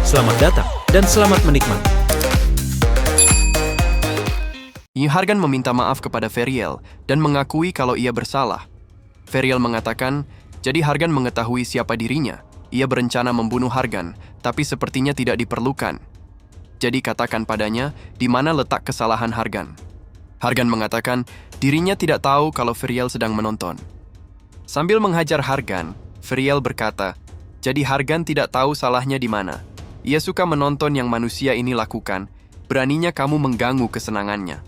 Selamat datang dan selamat menikmati. Hargan meminta maaf kepada Feriel dan mengakui kalau ia bersalah. Feriel mengatakan, jadi Hargan mengetahui siapa dirinya. Ia berencana membunuh Hargan, tapi sepertinya tidak diperlukan. Jadi katakan padanya di mana letak kesalahan Hargan. Hargan mengatakan dirinya tidak tahu kalau Feriel sedang menonton. Sambil menghajar Hargan, Feriel berkata, jadi Hargan tidak tahu salahnya di mana. Ia suka menonton yang manusia ini lakukan, beraninya kamu mengganggu kesenangannya.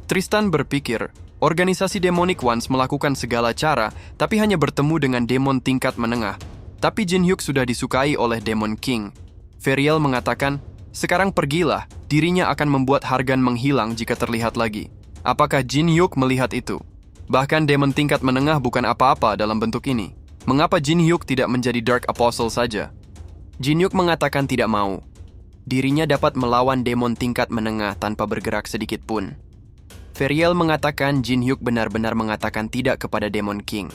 Tristan berpikir, organisasi Demonic Ones melakukan segala cara, tapi hanya bertemu dengan demon tingkat menengah. Tapi Jin Hyuk sudah disukai oleh Demon King. Feriel mengatakan, sekarang pergilah, dirinya akan membuat Hargan menghilang jika terlihat lagi. Apakah Jin Hyuk melihat itu? Bahkan demon tingkat menengah bukan apa-apa dalam bentuk ini. Mengapa Jin Hyuk tidak menjadi Dark Apostle saja? Jin Hyuk mengatakan tidak mau. Dirinya dapat melawan demon tingkat menengah tanpa bergerak sedikit pun. Feriel mengatakan Jin Hyuk benar-benar mengatakan tidak kepada Demon King.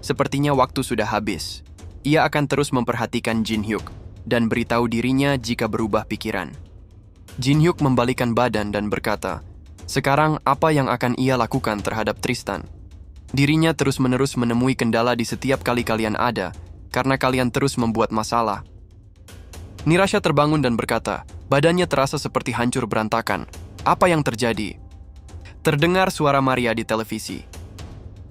Sepertinya waktu sudah habis. Ia akan terus memperhatikan Jin Hyuk dan beritahu dirinya jika berubah pikiran. Jin Hyuk membalikkan badan dan berkata, sekarang apa yang akan ia lakukan terhadap Tristan? Dirinya terus-menerus menemui kendala di setiap kali kalian ada, karena kalian terus membuat masalah. Nirasha terbangun dan berkata, badannya terasa seperti hancur berantakan. Apa yang terjadi? Terdengar suara Maria di televisi.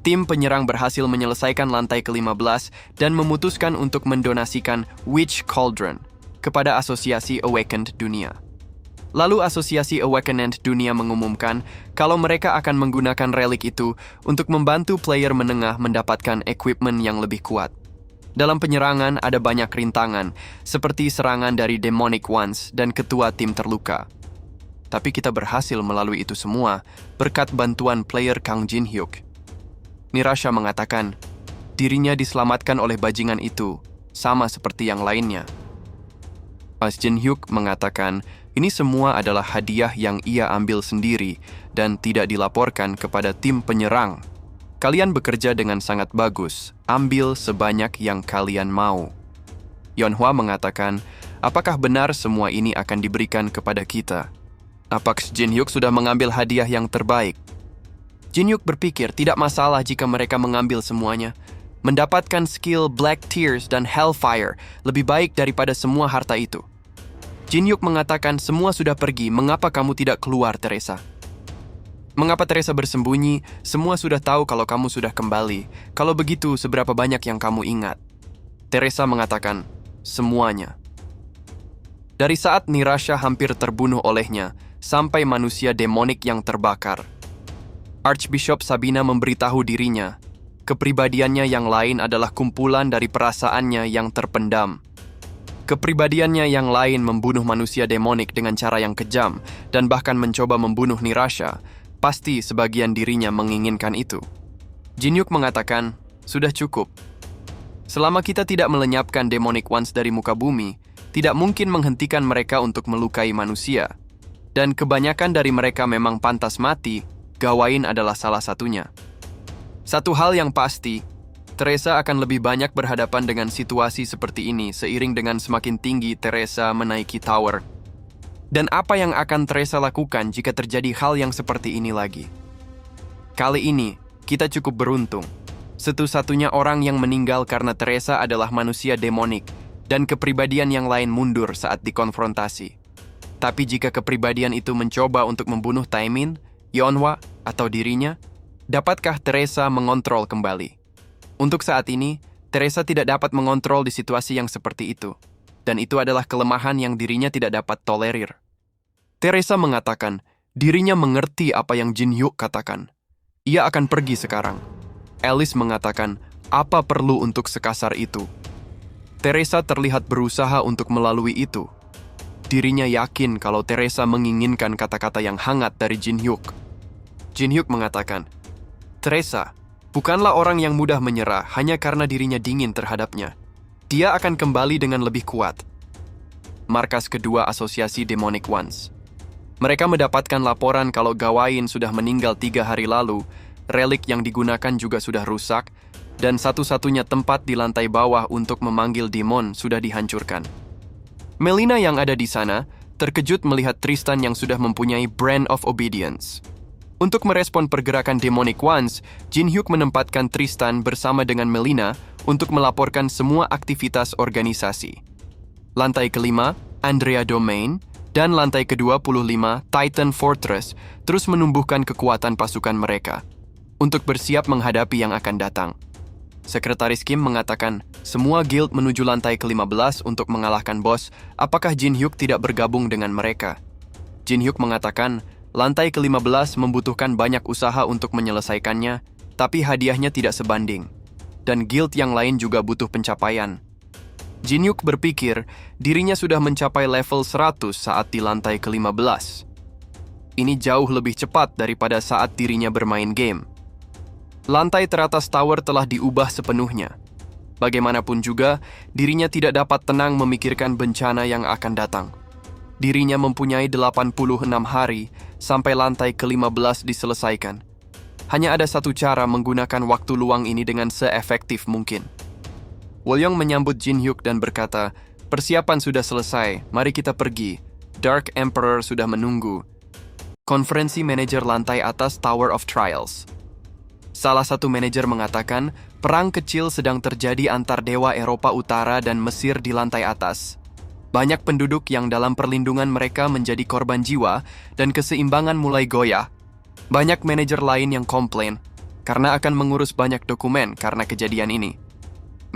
Tim penyerang berhasil menyelesaikan lantai ke-15 dan memutuskan untuk mendonasikan Witch Cauldron kepada Asosiasi Awakened Dunia. Lalu Asosiasi Awakened Dunia mengumumkan kalau mereka akan menggunakan relik itu untuk membantu player menengah mendapatkan equipment yang lebih kuat. Dalam penyerangan ada banyak rintangan, seperti serangan dari Demonic Ones dan ketua tim terluka. Tapi kita berhasil melalui itu semua berkat bantuan player Kang Jin Hyuk. Nirasha mengatakan, dirinya diselamatkan oleh bajingan itu, sama seperti yang lainnya. Pas Jin Hyuk mengatakan, ini semua adalah hadiah yang ia ambil sendiri dan tidak dilaporkan kepada tim penyerang. Kalian bekerja dengan sangat bagus, ambil sebanyak yang kalian mau. Yeonhwa mengatakan, apakah benar semua ini akan diberikan kepada kita? Apakah Jin Hyuk sudah mengambil hadiah yang terbaik? Jin Hyuk berpikir tidak masalah jika mereka mengambil semuanya. Mendapatkan skill Black Tears dan Hellfire lebih baik daripada semua harta itu. Jin Hyuk mengatakan semua sudah pergi, mengapa kamu tidak keluar, Teresa? Mengapa Teresa bersembunyi? Semua sudah tahu kalau kamu sudah kembali. Kalau begitu, seberapa banyak yang kamu ingat? Teresa mengatakan, semuanya. Dari saat Nirasha hampir terbunuh olehnya, sampai manusia demonik yang terbakar. Archbishop Sabina memberitahu dirinya, kepribadiannya yang lain adalah kumpulan dari perasaannya yang terpendam. Kepribadiannya yang lain membunuh manusia demonik dengan cara yang kejam dan bahkan mencoba membunuh Nirasha. Pasti sebagian dirinya menginginkan itu. Jin Hyuk mengatakan, sudah cukup. Selama kita tidak melenyapkan Demonic Ones dari muka bumi, tidak mungkin menghentikan mereka untuk melukai manusia. Dan kebanyakan dari mereka memang pantas mati, Gawain adalah salah satunya. Satu hal yang pasti, Teresa akan lebih banyak berhadapan dengan situasi seperti ini seiring dengan semakin tinggi Teresa menaiki tower. Dan apa yang akan Teresa lakukan jika terjadi hal yang seperti ini lagi? Kali ini, kita cukup beruntung. Satu-satunya orang yang meninggal karena Teresa adalah manusia demonik, dan kepribadian yang lain mundur saat dikonfrontasi. Tapi jika kepribadian itu mencoba untuk membunuh Taemin, Yeonhwa, atau dirinya, dapatkah Teresa mengontrol kembali? Untuk saat ini, Teresa tidak dapat mengontrol di situasi yang seperti itu. Dan itu adalah kelemahan yang dirinya tidak dapat tolerir. Teresa mengatakan, dirinya mengerti apa yang Jin Hyuk katakan. Ia akan pergi sekarang. Alice mengatakan, apa perlu untuk sekasar itu? Teresa terlihat berusaha untuk melalui itu. Dirinya yakin kalau Teresa menginginkan kata-kata yang hangat dari Jin Hyuk. Jin Hyuk mengatakan, Teresa, bukanlah orang yang mudah menyerah hanya karena dirinya dingin terhadapnya. Dia akan kembali dengan lebih kuat. Markas kedua Asosiasi Demonic Ones. Mereka mendapatkan laporan kalau Gawain sudah meninggal 3 hari lalu, relik yang digunakan juga sudah rusak, dan satu-satunya tempat di lantai bawah untuk memanggil demon sudah dihancurkan. Melina yang ada di sana terkejut melihat Tristan yang sudah mempunyai Brand of Obedience. Untuk merespon pergerakan Demonic Ones, Jin Hyuk menempatkan Tristan bersama dengan Melina untuk melaporkan semua aktivitas organisasi. Lantai kelima, Andrea Domain, dan lantai ke-25, Titan Fortress, terus menumbuhkan kekuatan pasukan mereka untuk bersiap menghadapi yang akan datang. Sekretaris Kim mengatakan, semua guild menuju lantai ke-15 untuk mengalahkan bos. Apakah Jin Hyuk tidak bergabung dengan mereka? Jin Hyuk mengatakan, lantai ke-15 membutuhkan banyak usaha untuk menyelesaikannya, tapi hadiahnya tidak sebanding. Dan guild yang lain juga butuh pencapaian. Jin Hyuk berpikir, dirinya sudah mencapai level 100 saat di lantai ke-15. Ini jauh lebih cepat daripada saat dirinya bermain game. Lantai teratas tower telah diubah sepenuhnya. Bagaimanapun juga, dirinya tidak dapat tenang memikirkan bencana yang akan datang. Dirinya mempunyai 86 hari sampai lantai ke-15 diselesaikan. Hanya ada satu cara menggunakan waktu luang ini dengan seefektif mungkin. Wolyong menyambut Jin Hyuk dan berkata, persiapan sudah selesai, mari kita pergi. Dark Emperor sudah menunggu. Konferensi manajer lantai atas Tower of Trials. Salah satu manajer mengatakan, perang kecil sedang terjadi antar dewa Eropa Utara dan Mesir di lantai atas. Banyak penduduk yang dalam perlindungan mereka menjadi korban jiwa dan keseimbangan mulai goyah. Banyak manajer lain yang komplain karena akan mengurus banyak dokumen karena kejadian ini.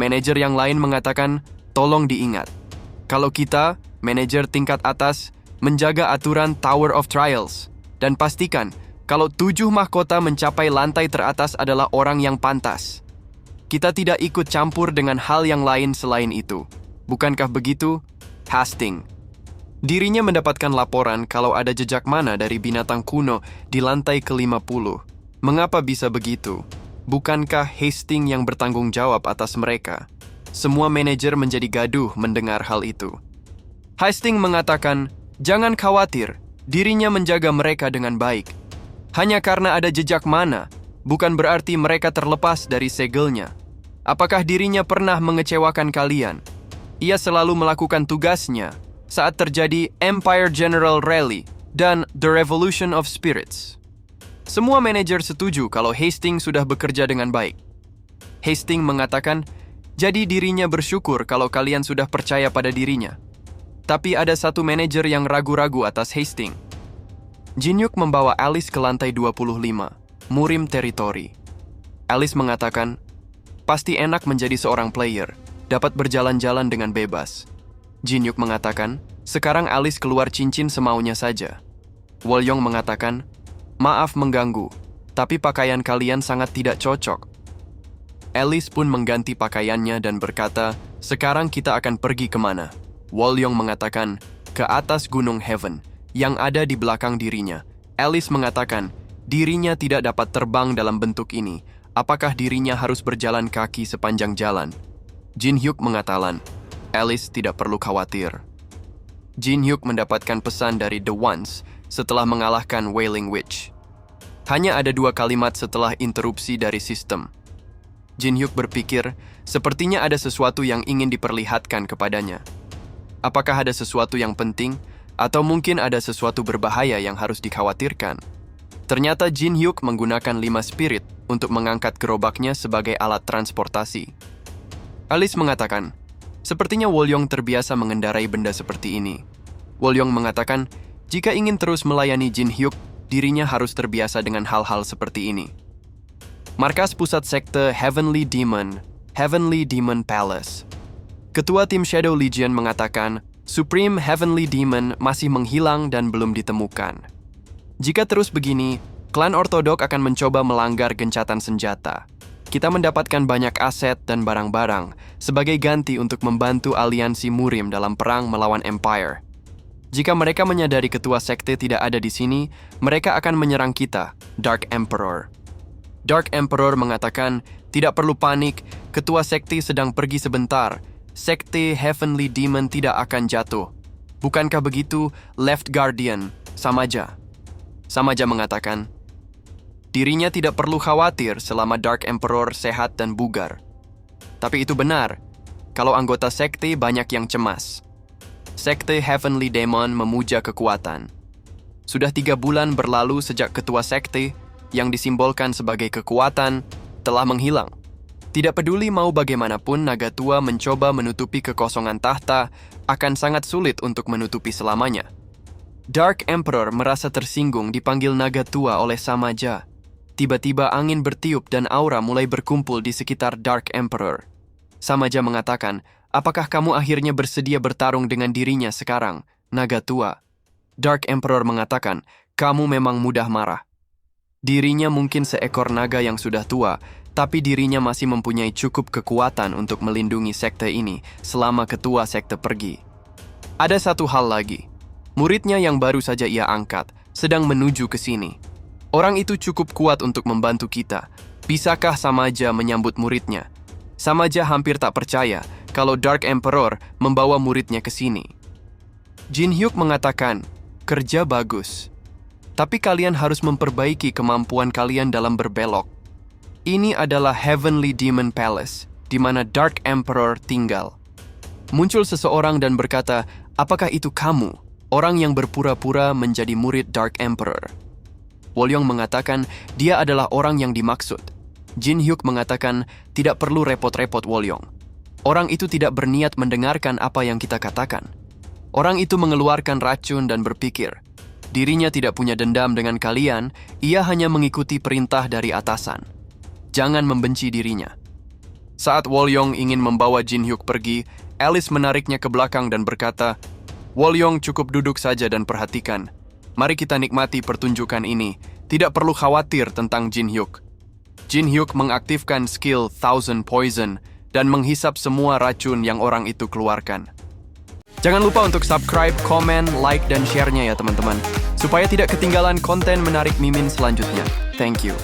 Manajer yang lain mengatakan, tolong diingat, kalau kita, manajer tingkat atas, menjaga aturan Tower of Trials dan pastikan kalau 7 mahkota mencapai lantai teratas adalah orang yang pantas. Kita tidak ikut campur dengan hal yang lain selain itu. Bukankah begitu? Hastings. Dirinya mendapatkan laporan kalau ada jejak mana dari binatang kuno di lantai ke-50. Mengapa bisa begitu? Bukankah Hastings yang bertanggung jawab atas mereka? Semua manajer menjadi gaduh mendengar hal itu. Hastings mengatakan, jangan khawatir, dirinya menjaga mereka dengan baik. Hanya karena ada jejak mana, bukan berarti mereka terlepas dari segelnya. Apakah dirinya pernah mengecewakan kalian? Ia selalu melakukan tugasnya saat terjadi Empire General Rally dan The Revolution of Spirits. Semua manajer setuju kalau Hastings sudah bekerja dengan baik. Hastings mengatakan, jadi dirinya bersyukur kalau kalian sudah percaya pada dirinya. Tapi ada satu manajer yang ragu-ragu atas Hastings. Jin Hyuk membawa Alice ke lantai 25, Murim Territory. Alice mengatakan, pasti enak menjadi seorang player, dapat berjalan-jalan dengan bebas. Jin Hyuk mengatakan, sekarang Alice keluar cincin semaunya saja. Wolyong mengatakan, maaf mengganggu, tapi pakaian kalian sangat tidak cocok. Alice pun mengganti pakaiannya dan berkata, sekarang kita akan pergi kemana? Wolyong mengatakan, ke atas Gunung Heaven, yang ada di belakang dirinya. Alice mengatakan, dirinya tidak dapat terbang dalam bentuk ini. Apakah dirinya harus berjalan kaki sepanjang jalan? Jin Hyuk mengatakan, Alice tidak perlu khawatir. Jin Hyuk mendapatkan pesan dari The Ones setelah mengalahkan Wailing Witch. Hanya ada 2 kalimat setelah interupsi dari sistem. Jin Hyuk berpikir, sepertinya ada sesuatu yang ingin diperlihatkan kepadanya. Apakah ada sesuatu yang penting? Atau mungkin ada sesuatu berbahaya yang harus dikhawatirkan. Ternyata Jin Hyuk menggunakan 5 spirit untuk mengangkat gerobaknya sebagai alat transportasi. Alice mengatakan, sepertinya Wolyong terbiasa mengendarai benda seperti ini. Wolyong mengatakan, jika ingin terus melayani Jin Hyuk, dirinya harus terbiasa dengan hal-hal seperti ini. Markas pusat sekte Heavenly Demon Palace. Ketua tim Shadow Legion mengatakan, Supreme Heavenly Demon masih menghilang dan belum ditemukan. Jika terus begini, klan ortodok akan mencoba melanggar gencatan senjata. Kita mendapatkan banyak aset dan barang-barang sebagai ganti untuk membantu aliansi Murim dalam perang melawan Empire. Jika mereka menyadari ketua sekte tidak ada di sini, mereka akan menyerang kita, Dark Emperor. Dark Emperor mengatakan, tidak perlu panik, ketua sekte sedang pergi sebentar. Sekte Heavenly Demon tidak akan jatuh. Bukankah begitu, Left Guardian, Samaja? Samaja mengatakan, dirinya tidak perlu khawatir selama Dark Emperor sehat dan bugar. Tapi itu benar, kalau anggota sekte banyak yang cemas. Sekte Heavenly Demon memuja kekuatan. Sudah 3 bulan berlalu sejak ketua sekte, yang disimbolkan sebagai kekuatan, telah menghilang. Tidak peduli mau bagaimanapun naga tua mencoba menutupi kekosongan tahta, akan sangat sulit untuk menutupi selamanya. Dark Emperor merasa tersinggung dipanggil naga tua oleh Samaja. Tiba-tiba angin bertiup dan aura mulai berkumpul di sekitar Dark Emperor. Samaja mengatakan, apakah kamu akhirnya bersedia bertarung dengan dirinya sekarang, naga tua? Dark Emperor mengatakan, kamu memang mudah marah. Dirinya mungkin seekor naga yang sudah tua, tapi dirinya masih mempunyai cukup kekuatan untuk melindungi sekte ini selama ketua sekte pergi. Ada satu hal lagi. Muridnya yang baru saja ia angkat, sedang menuju ke sini. Orang itu cukup kuat untuk membantu kita. Bisakah Samaja menyambut muridnya? Samaja hampir tak percaya kalau Dark Emperor membawa muridnya ke sini. Jin Hyuk mengatakan, kerja bagus. Tapi kalian harus memperbaiki kemampuan kalian dalam berbelok. Ini adalah Heavenly Demon Palace, di mana Dark Emperor tinggal. Muncul seseorang dan berkata, apakah itu kamu, orang yang berpura-pura menjadi murid Dark Emperor? Wolyong mengatakan, dia adalah orang yang dimaksud. Jin Hyuk mengatakan, tidak perlu repot-repot Wolyong. Orang itu tidak berniat mendengarkan apa yang kita katakan. Orang itu mengeluarkan racun dan berpikir, dirinya tidak punya dendam dengan kalian, ia hanya mengikuti perintah dari atasan. Jangan membenci dirinya. Saat Wolyong ingin membawa Jin Hyuk pergi, Alice menariknya ke belakang dan berkata, Wolyong cukup duduk saja dan perhatikan. Mari kita nikmati pertunjukan ini. Tidak perlu khawatir tentang Jin Hyuk. Jin Hyuk mengaktifkan skill Thousand Poison dan menghisap semua racun yang orang itu keluarkan. Jangan lupa untuk subscribe, komen, like, dan share-nya ya teman-teman, supaya tidak ketinggalan konten menarik Mimin selanjutnya. Thank you.